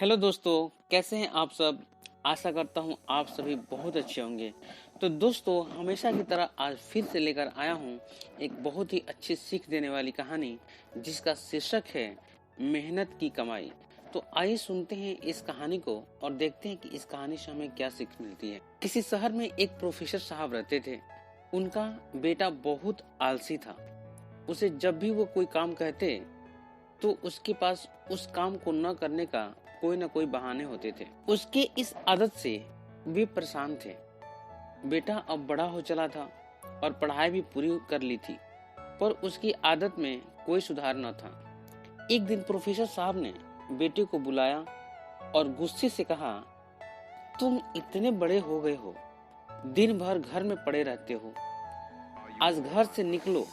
Hello दोस्तों, कैसे हैं आप सब। आशा करता हूं आप सभी बहुत अच्छे होंगे। तो दोस्तों, हमेशा की तरह आज फिर से लेकर आया हूं एक बहुत ही अच्छी सीख देने वाली कहानी, जिसका शीर्षक है मेहनत की कमाई। तो आइए सुनते हैं इस कहानी को और देखते हैं कि इस कहानी से हमें क्या सीख मिलती है। किसी शहर में एक प्रोफेसर साहब रहते थे। उनका बेटा बहुत आलसी था। उसे जब भी वो कोई काम कहते तो उसके पास उस काम को न करने का कोई न कोई बहाने होते थे। उसके इस आदत से वे परेशान थे। बेटा अब बड़ा हो चला था और पढ़ाई भी पूरी कर ली थी, पर उसकी आदत में कोई सुधार न था। एक दिन प्रोफेसर साहब ने बेटे को बुलाया और गुस्से से कहा, तुम इतने बड़े हो गए हो, दिन भर घर में पड़े रहते हो। आज घर से निकलो,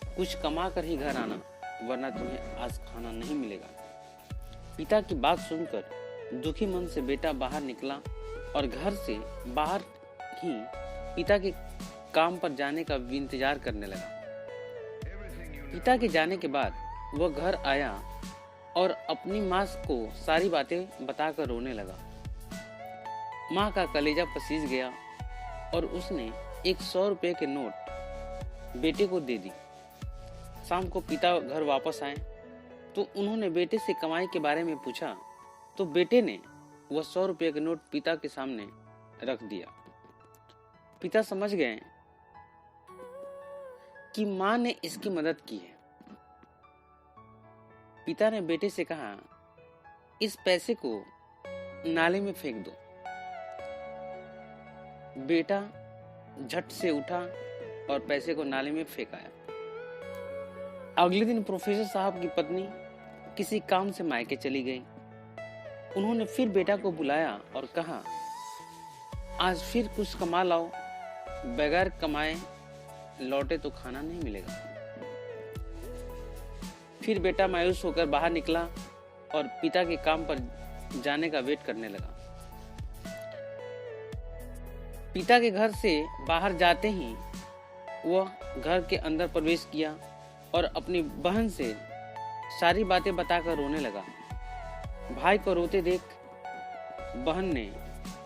कुछ कमा कर ही घर आना, वरना तुम्हें आज खाना नहीं मिलेगा। पिता की बात सुनकर दुखी मन से बेटा बाहर निकला और घर से बाहर ही पिता के काम पर जाने का इंतजार करने लगा। पिता के जाने के बाद वह घर आया और अपनी माँ को सारी बातें बताकर रोने लगा। माँ का कलेजा पसीज गया और उसने एक 100 रुपए के नोट बेटे को दे दी। शाम को पिता घर वापस आए तो उन्होंने बेटे से कमाई के बारे में पूछा, तो बेटे ने वह 100 रुपए का नोट पिता के सामने रख दिया। पिता समझ गए कि मां ने इसकी मदद की है। पिता ने बेटे से कहा, इस पैसे को नाले में फेंक दो। बेटा झट से उठा और पैसे को नाले में फेंक आया। अगले दिन प्रोफेसर साहब की पत्नी किसी काम से मायके चली गई। उन्होंने फिर बेटा को बुलाया और कहा, आज फिर कुछ कमा लाओ, बगैर कमाए लौटे तो खाना नहीं मिलेगा। फिर बेटा मायूस होकर बाहर निकला और पिता के काम पर जाने का वेट करने लगा। पिता के घर से बाहर जाते ही वह घर के अंदर प्रवेश किया और अपनी बहन से सारी बातें बताकर रोने लगा। भाई को रोते देख बहन ने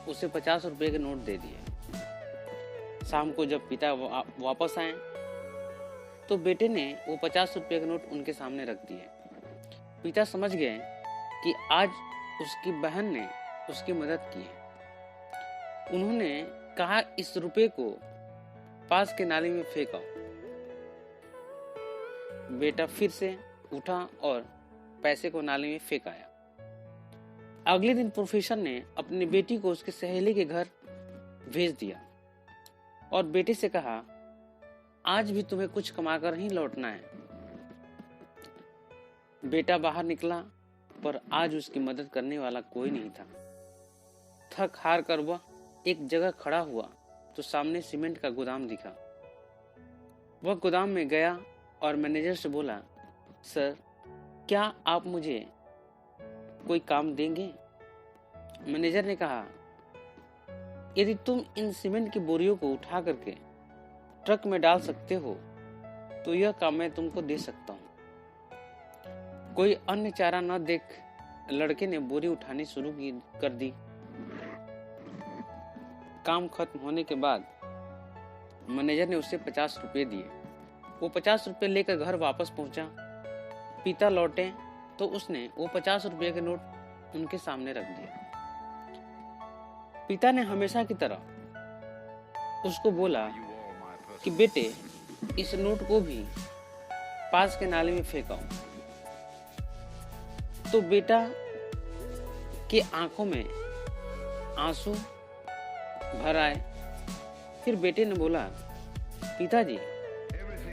उसे 50 रुपए के नोट दे दिए। शाम को जब पिता वापस आए तो बेटे ने वो 50 रुपए के नोट उनके सामने रख दिए। पिता समझ गए कि आज उसकी बहन ने उसकी मदद की है। उन्होंने कहा, इस रुपए को पास के नाले में फेंको। बेटा फिर से उठा और पैसे को नाले में फेंक आया। अगले दिन प्रोफेसर ने अपनी बेटी को उसके सहेली के घर भेज दिया और बेटे से कहा, आज भी तुम्हें कुछ कमाकर ही लौटना है। बेटा बाहर निकला पर आज उसकी मदद करने वाला कोई नहीं था। थक हार कर वह एक जगह खड़ा हुआ तो सामने सीमेंट का गोदाम दिखा। वह गोदाम में गया और मैनेजर से बोला, सर, क्या आप मुझे कोई काम देंगे? मैनेजर ने कहा, यदि तुम इन सीमेंट की बोरियों को उठा करके ट्रक में डाल सकते हो तो यह काम मैं तुमको दे सकता हूँ। कोई अन्य चारा न देख लड़के ने बोरी उठानी शुरू कर दी। काम खत्म होने के बाद मैनेजर ने उसे 50 रुपए दिए। वो 50 रुपए लेकर घर वापस पहुंचा। पिता लौटे तो उसने वो 50 रुपए के नोट उनके सामने रख दिया। पिता ने हमेशा की तरह उसको बोला कि बेटे, इस नोट को भी पास के नाले में फेंको। तो बेटा के आंखों में आंसू भर आए। फिर बेटे ने बोला, पिताजी,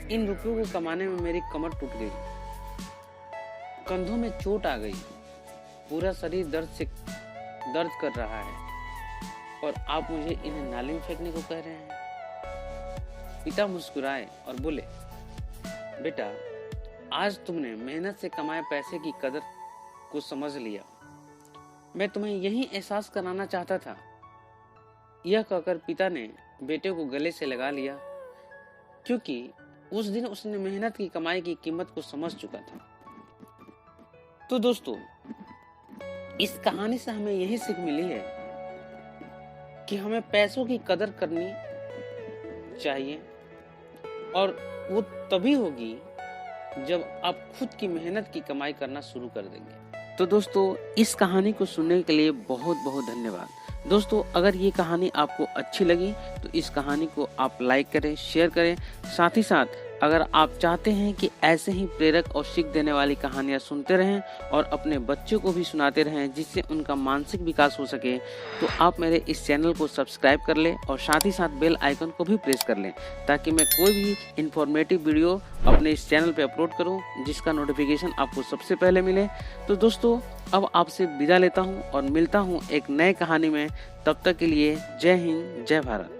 इन रुपयों को कमाने में मेरी कमर टूट गई, कंधों में चोट आ गई, पूरा शरीर दर्द कर रहा है और आप मुझे इन्हें नाले में फेंकने को कह रहे हैं। पिता मुस्कुराए और बोले, बेटा, आज तुमने मेहनत से कमाए पैसे की कदर को समझ लिया। मैं तुम्हें यही एहसास कराना चाहता था। यह कहकर पिता ने बेटे को गले से लगा लिया, क्योंकि उस दिन उसने मेहनत की कमाई की कीमत को समझ चुका था। तो दोस्तों, इस कहानी से हमें यही सीख मिली है कि हमें पैसों की कदर करनी चाहिए, और वो तभी होगी जब आप खुद की मेहनत की कमाई करना शुरू कर देंगे। तो दोस्तों, इस कहानी को सुनने के लिए बहुत बहुत धन्यवाद। दोस्तों, अगर ये कहानी आपको अच्छी लगी तो इस कहानी को आप लाइक करें, शेयर करें। साथ ही साथ अगर आप चाहते हैं कि ऐसे ही प्रेरक और सीख देने वाली कहानियाँ सुनते रहें और अपने बच्चों को भी सुनाते रहें जिससे उनका मानसिक विकास हो सके, तो आप मेरे इस चैनल को सब्सक्राइब कर लें और साथ ही साथ बेल आइकन को भी प्रेस कर लें, ताकि मैं कोई भी इन्फॉर्मेटिव वीडियो अपने इस चैनल पे अपलोड करूं जिसका नोटिफिकेशन आपको सबसे पहले मिले। तो दोस्तों, अब आपसे विदा लेता हूं और मिलता हूं एक नए कहानी में। तब तक के लिए जय हिंद, जय भारत।